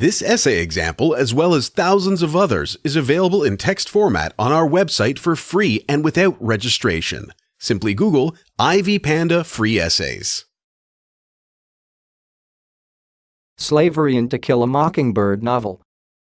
This essay example, as well as thousands of others, is available in text format on our website for free and without registration. Simply Google Ivy Panda Free Essays. Slavery in To Kill a Mockingbird novel.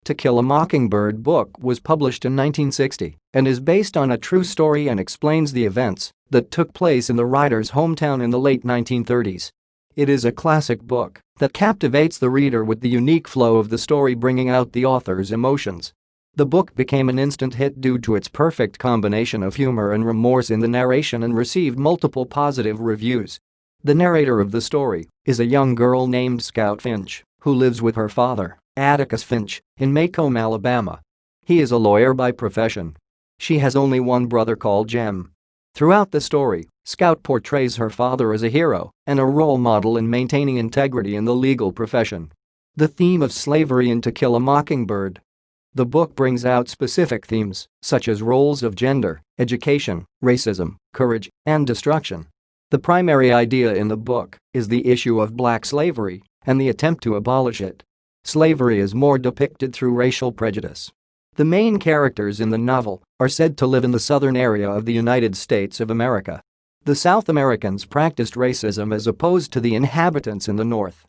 To Kill a Mockingbird book was published in 1960 and is based on a true story and explains the events that took place in the writer's hometown in the late 1930s. It is a classic book that captivates the reader with the unique flow of the story, bringing out the author's emotions. The book became an instant hit due to its perfect combination of humor and remorse in the narration and received multiple positive reviews. The narrator of the story is a young girl named Scout Finch, who lives with her father, Atticus Finch, in Macomb, Alabama. He is a lawyer by profession. She has only one brother called Jem. Throughout the story, Scout portrays her father as a hero and a role model in maintaining integrity in the legal profession. The theme of slavery in To Kill a Mockingbird. The book brings out specific themes, such as roles of gender, education, racism, courage, and destruction. The primary idea in the book is the issue of black slavery and the attempt to abolish it. Slavery is more depicted through racial prejudice. The main characters in the novel are said to live in the southern area of the United States of America. The South Americans practiced racism as opposed to the inhabitants in the North.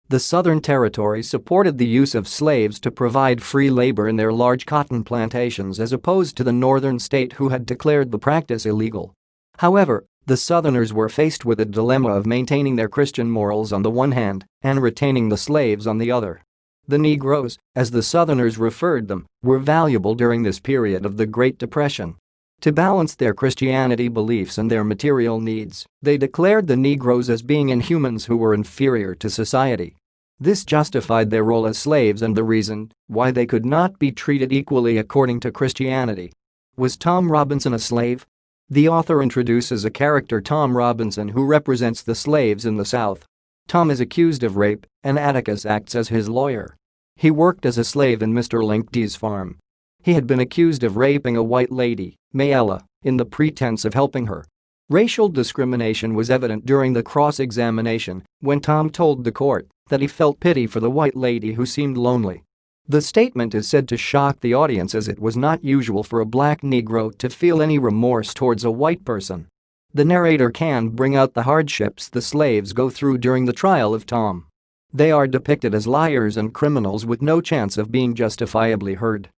The Southern Territory supported the use of slaves to provide free labor in their large cotton plantations as opposed to the northern state, who had declared the practice illegal. However, the Southerners were faced with a dilemma of maintaining their Christian morals on the one hand and retaining the slaves on the other. The Negroes, as the Southerners referred them, were valuable during this period of the Great Depression. To balance their Christianity beliefs and their material needs, they declared the Negroes as being inhumans who were inferior to society. This justified their role as slaves and the reason why they could not be treated equally according to Christianity. Was Tom Robinson a slave? The author introduces a character, Tom Robinson, who represents the slaves in the South. Tom is accused of rape, and Atticus acts as his lawyer. He worked as a slave in Mr. Linkde's farm. He had been accused of raping a white lady, Mayella, in the pretense of helping her. Racial discrimination was evident during the cross-examination when Tom told the court that he felt pity for the white lady who seemed lonely. The statement is said to shock the audience, as it was not usual for a black Negro to feel any remorse towards a white person. The narrator can bring out the hardships the slaves go through during the trial of Tom. They are depicted as liars and criminals with no chance of being justifiably heard.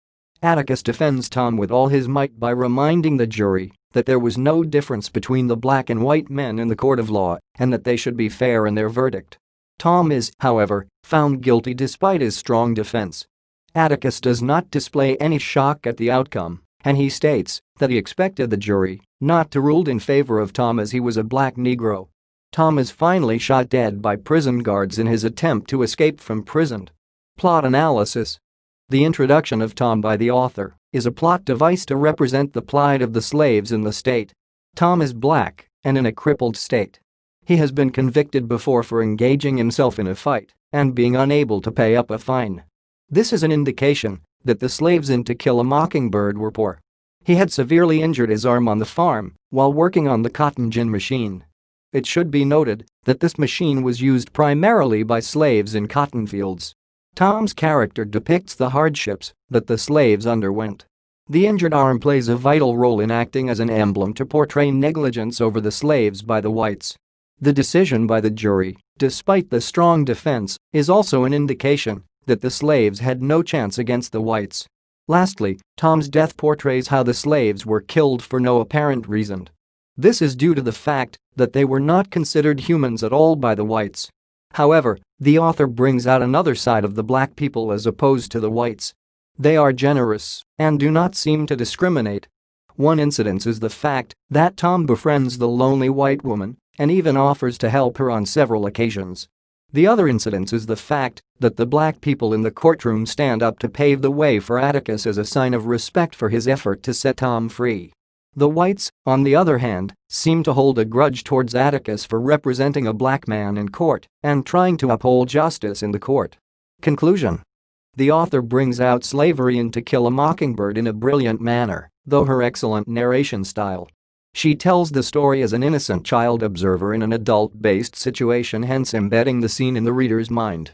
Atticus defends Tom with all his might by reminding the jury that there was no difference between the black and white men in the court of law and that they should be fair in their verdict. Tom is, however, found guilty despite his strong defense. Atticus does not display any shock at the outcome, and he states that he expected the jury not to rule in favor of Tom as he was a black Negro. Tom is finally shot dead by prison guards in his attempt to escape from prison. Plot analysis. The introduction of Tom by the author is a plot device to represent the plight of the slaves in the state. Tom is black and in a crippled state. He has been convicted before for engaging himself in a fight and being unable to pay up a fine. This is an indication that the slaves in To Kill a Mockingbird were poor. He had severely injured his arm on the farm while working on the cotton gin machine. It should be noted that this machine was used primarily by slaves in cotton fields. Tom's character depicts the hardships that the slaves underwent. The injured arm plays a vital role in acting as an emblem to portray negligence over the slaves by the whites. The decision by the jury, despite the strong defense, is also an indication that the slaves had no chance against the whites. Lastly, Tom's death portrays how the slaves were killed for no apparent reason. This is due to the fact that they were not considered humans at all by the whites. However, the author brings out another side of the black people as opposed to the whites. They are generous and do not seem to discriminate. One incident is the fact that Tom befriends the lonely white woman and even offers to help her on several occasions. The other incident is the fact that the black people in the courtroom stand up to pave the way for Atticus as a sign of respect for his effort to set Tom free. The whites, on the other hand, seem to hold a grudge towards Atticus for representing a black man in court and trying to uphold justice in the court. Conclusion. The author brings out slavery in To Kill a Mockingbird in a brilliant manner, though her excellent narration style. She tells the story as an innocent child observer in an adult-based situation, hence embedding the scene in the reader's mind.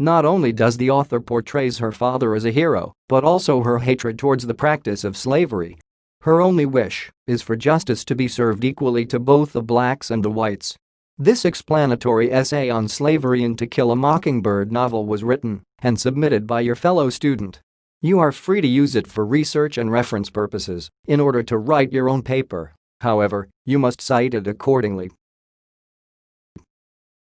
Not only does the author portrays her father as a hero, but also her hatred towards the practice of slavery. Her only wish is for justice to be served equally to both the blacks and the whites. This explanatory essay on slavery in To Kill a Mockingbird novel was written and submitted by your fellow student. You are free to use it for research and reference purposes in order to write your own paper. However, you must cite it accordingly.